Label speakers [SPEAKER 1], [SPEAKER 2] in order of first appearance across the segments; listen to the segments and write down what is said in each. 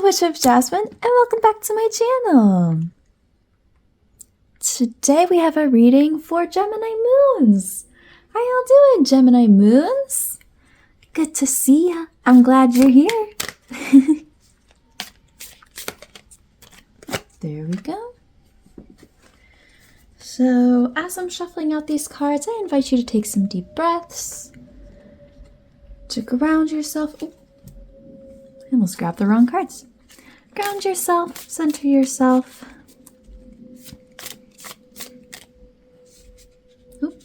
[SPEAKER 1] the Witch of Jasmine, and welcome back to my channel. Today we have a reading for Gemini Moons. How y'all doing, Gemini Moons? Good to see ya. I'm glad you're here. There we go. So, as I'm shuffling out these cards, I invite you to take some deep breaths, to ground yourself. Ooh, I almost grabbed the wrong cards. Ground yourself, center yourself. Oop,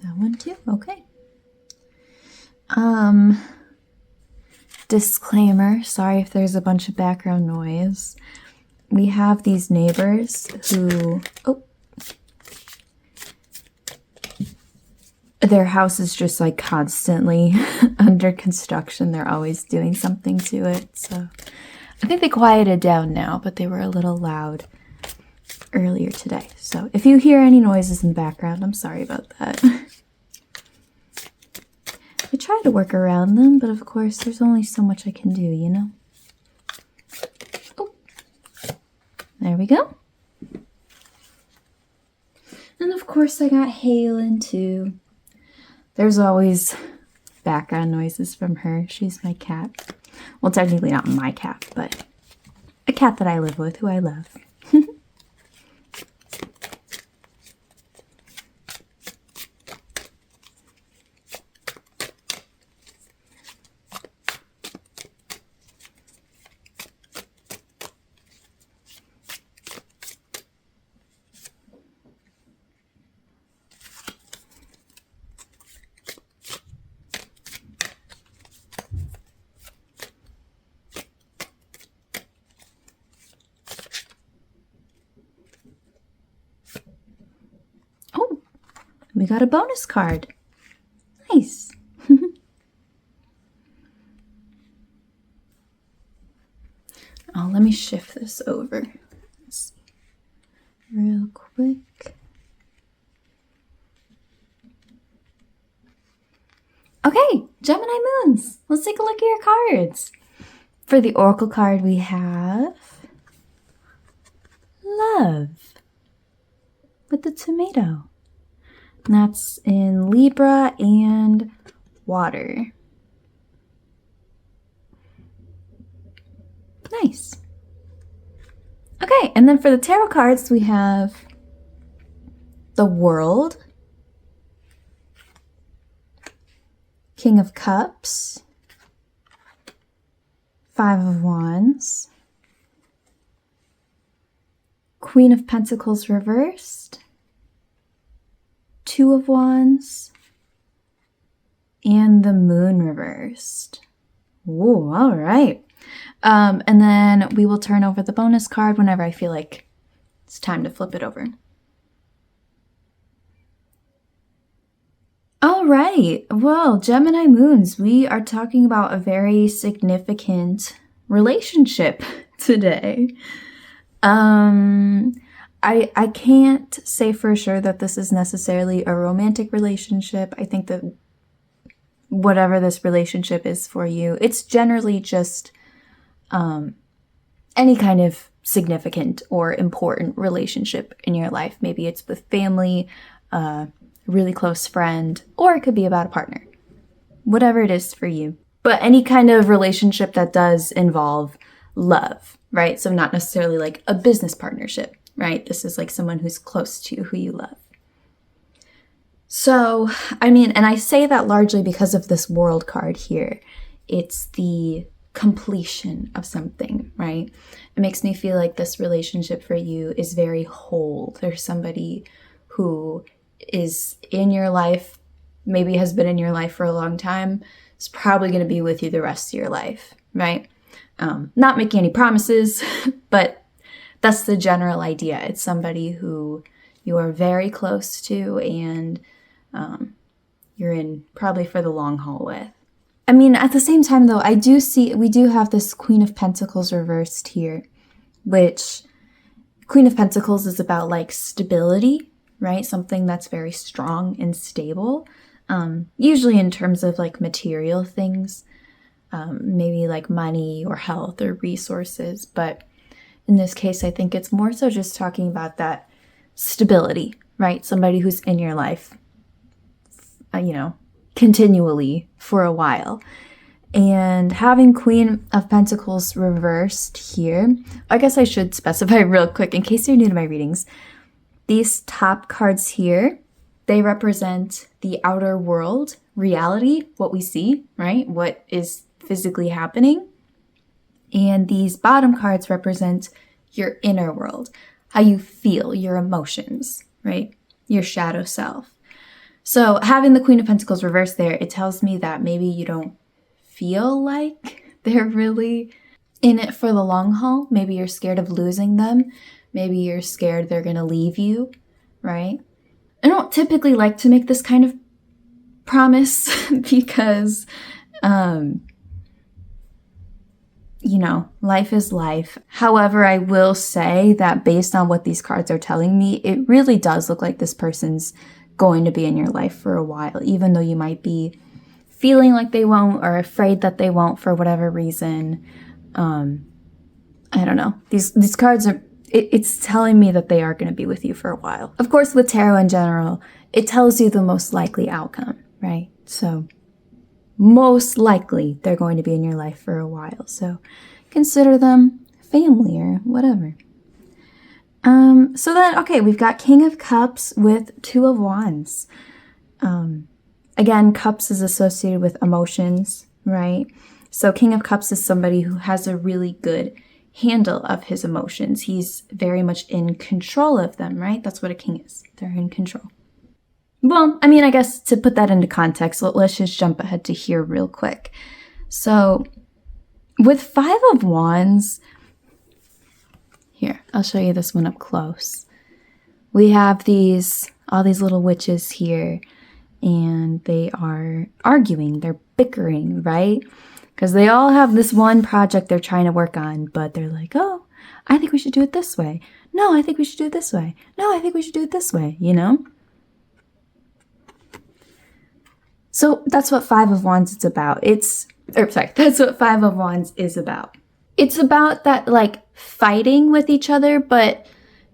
[SPEAKER 1] that one too. Okay. Disclaimer, sorry if there's a bunch of background noise. We have these neighbors who, their house is just like constantly under construction. They're always doing something to it. So I think they quieted down now, but they were a little loud earlier today. So if you hear any noises in the background, I'm sorry about that. I try to work around them, but of course there's only so much I can do, you know? Oh, there we go. And of course I got Cheralyn too. There's always background noises from her. She's my cat. Well, technically not my cat, but a cat that I live with, who I love. We got a bonus card. Nice. Oh, let me shift this over. Let's see. Real quick. Okay, Gemini Moons. Let's take a look at your cards. For the Oracle card, we have Love with the tomato. And that's in Libra and water. Nice. Okay, and then for the tarot cards, we have the World, King of Cups, Five of Wands, Queen of Pentacles reversed, Two of Wands, and the Moon reversed. Ooh, all right. And then we will turn over the bonus card whenever I feel like it's time to flip it over. All right. Well, Gemini Moons, we are talking about a very significant relationship today. I can't say for sure that this is necessarily a romantic relationship. I think that whatever this relationship is for you, it's generally just any kind of significant or important relationship in your life. Maybe it's with family, a really close friend, or it could be about a partner. Whatever it is for you. But any kind of relationship that does involve love, right? So not necessarily like a business partnership. Right? This is like someone who's close to you, who you love. So, I mean, and I say that largely because of this World card here. It's the completion of something, right? It makes me feel like this relationship for you is very whole. There's somebody who is in your life, maybe has been in your life for a long time, is probably going to be with you the rest of your life, right? Not making any promises, but that's the general idea. It's somebody who you are very close to and you're in probably for the long haul with. I mean, at the same time though, we do have this Queen of Pentacles reversed here, which Queen of Pentacles is about like stability, right? Something that's very strong and stable, usually in terms of like material things. maybe like money or health or resources. But in this case, I think it's more so just talking about that stability, right? Somebody who's in your life, continually for a while. And having Queen of Pentacles reversed here, I guess I should specify real quick in case you're new to my readings. These top cards here, they represent the outer world, reality, what we see, right? What is physically happening. And these bottom cards represent your inner world, how you feel, your emotions, right? Your shadow self. So having the Queen of Pentacles reversed there, it tells me that maybe you don't feel like they're really in it for the long haul. Maybe you're scared of losing them. Maybe you're scared they're going to leave you, right? I don't typically like to make this kind of promise because, life is life. However, I will say that based on what these cards are telling me, it really does look like this person's going to be in your life for a while, even though you might be feeling like they won't or afraid that they won't for whatever reason. I don't know. These cards are, it's telling me that they are going to be with you for a while. Of course, with tarot in general, it tells you the most likely outcome, right? So most likely they're going to be in your life for a while. So consider them family or whatever. So then, okay, we've got King of Cups with Two of Wands. Again, Cups is associated with emotions, right? So King of Cups is somebody who has a really good handle of his emotions. He's very much in control of them, right? That's what a king is. They're in control. Well, I mean, I guess to put that into context, let's just jump ahead to here real quick. So with Five of Wands, here, I'll show you this one up close. We have all these little witches here, and they are arguing, they're bickering, right? Because they all have this one project they're trying to work on, but they're like, oh, I think we should do it this way. No, I think we should do it this way. No, I think we should do it this way, So that's what Five of Wands is about. That's what Five of Wands is about. It's about that, like, fighting with each other, but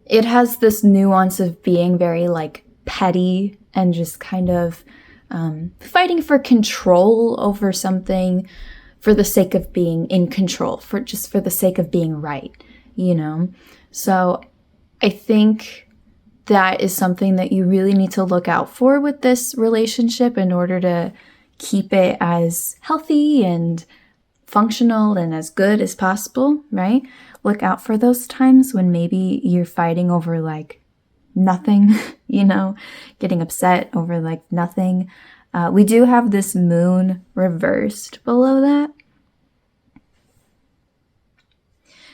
[SPEAKER 1] it has this nuance of being very, like, petty and just kind of fighting for control over something for the sake of being in control, for the sake of being right, So I think that is something that you really need to look out for with this relationship in order to keep it as healthy and functional and as good as possible, right? Look out for those times when maybe you're fighting over like nothing, getting upset over like nothing. We do have this moon reversed below that,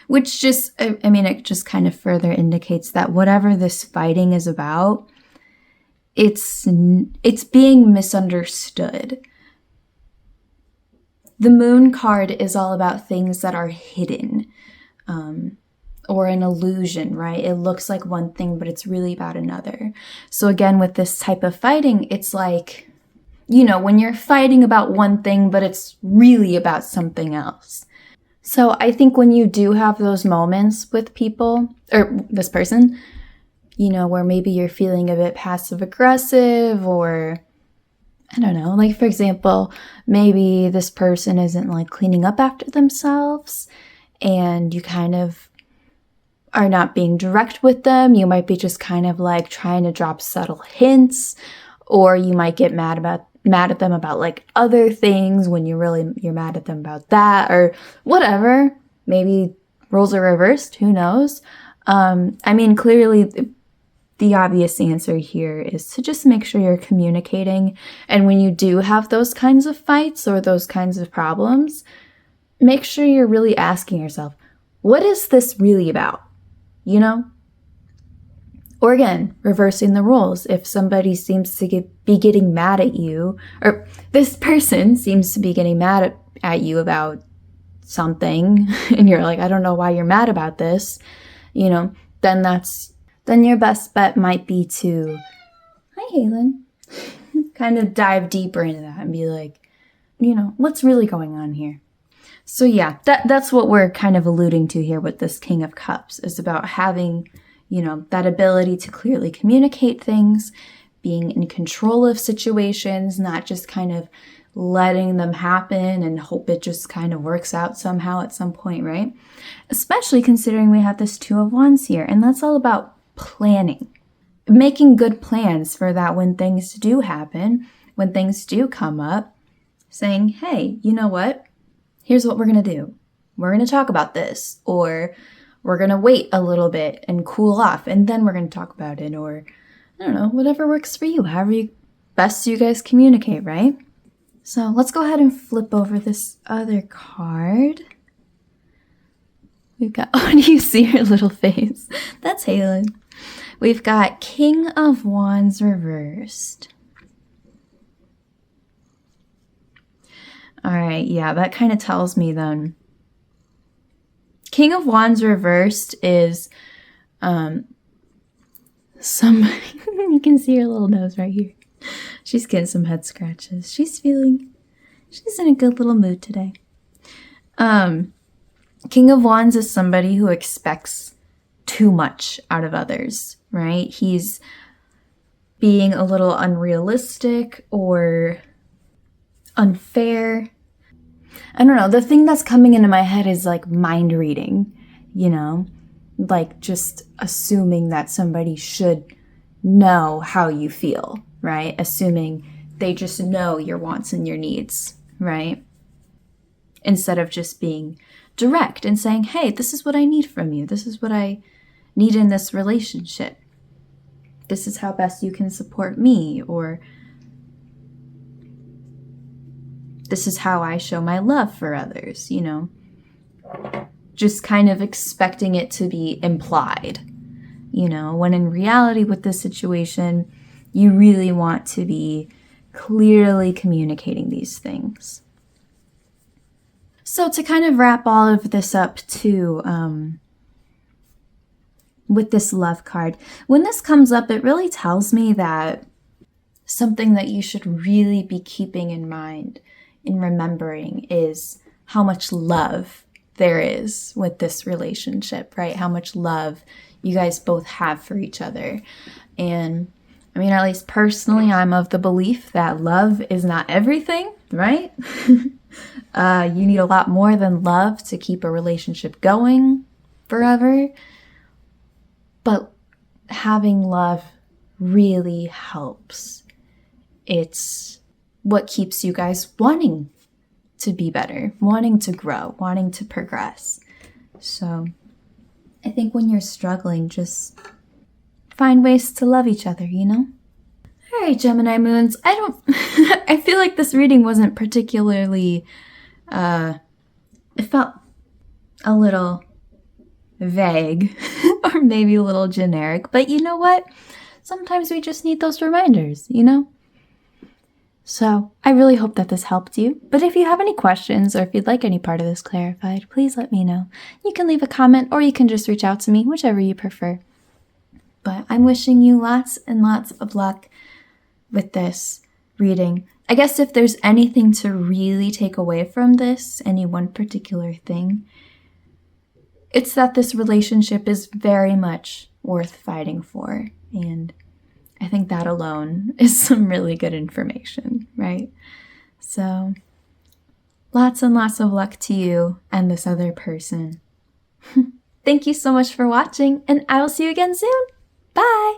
[SPEAKER 1] which just, it just kind of further indicates that whatever this fighting is about, it's being misunderstood. The moon card is all about things that are hidden, or an illusion, right? It looks like one thing, but it's really about another. So again, with this type of fighting, it's like, when you're fighting about one thing, but it's really about something else. So I think when you do have those moments with people, or this person, where maybe you're feeling a bit passive aggressive, or I don't know, like for example, maybe this person isn't like cleaning up after themselves and you kind of are not being direct with them. You might be just kind of like trying to drop subtle hints, or you might get mad at them about like other things when you're mad at them about that or whatever. Maybe roles are reversed, who knows? Clearly the obvious answer here is to just make sure you're communicating. And when you do have those kinds of fights or those kinds of problems, make sure you're really asking yourself, what is this really about? Or again, reversing the roles. If somebody seems to be getting mad at you, or this person seems to be getting mad at you about something, and you're like, I don't know why you're mad about this, then your best bet might be to, hi, Halen, kind of dive deeper into that and be like, what's really going on here? So yeah, that's what we're kind of alluding to here with this King of Cups, is about having, that ability to clearly communicate things, being in control of situations, not just kind of letting them happen and hope it just kind of works out somehow at some point, right? Especially considering we have this Two of Wands here, and that's all about planning. Making good plans for that when things do happen, when things do come up, saying, hey, you know what? Here's what we're going to do. We're going to talk about this, or we're going to wait a little bit and cool off, and then we're going to talk about it, or I don't know, whatever works for you, however best you guys communicate, right? So let's go ahead and flip over this other card. We've got, oh, do you see her little face? That's Cheralyn. We've got King of Wands reversed. All right, yeah, that kind of tells me then. King of Wands reversed is somebody, you can see her little nose right here. She's getting some head scratches. She's in a good little mood today. King of Wands is somebody who expects too much out of others, right? He's being a little unrealistic or unfair. I don't know. The thing that's coming into my head is like mind reading, like just assuming that somebody should know how you feel, right? Assuming they just know your wants and your needs, right? Instead of just being direct and saying, hey, this is what I need from you. This is what I need in this relationship. This is how best you can support me, or this is how I show my love for others, Just kind of expecting it to be implied, when in reality with this situation, you really want to be clearly communicating these things. So to kind of wrap all of this up too, with this love card, when this comes up, it really tells me that something that you should really be keeping in mind and remembering is how much love there is with this relationship, right? How much love you guys both have for each other. And I mean, at least personally, I'm of the belief that love is not everything, right? You need a lot more than love to keep a relationship going forever. But having love really helps. It's what keeps you guys wanting to be better, wanting to grow, wanting to progress. So I think when you're struggling, just find ways to love each other, All right, Gemini moons. I feel like this reading wasn't particularly, it felt a little vague or maybe a little generic, but you know what? Sometimes we just need those reminders, So I really hope that this helped you. But if you have any questions or if you'd like any part of this clarified, please let me know. You can leave a comment or you can just reach out to me, whichever you prefer. But I'm wishing you lots and lots of luck with this reading. I guess if there's anything to really take away from this, any one particular thing, it's that this relationship is very much worth fighting for. And I think that alone is some really good information, right? So lots and lots of luck to you and this other person. Thank you so much for watching, and I will see you again soon. Bye!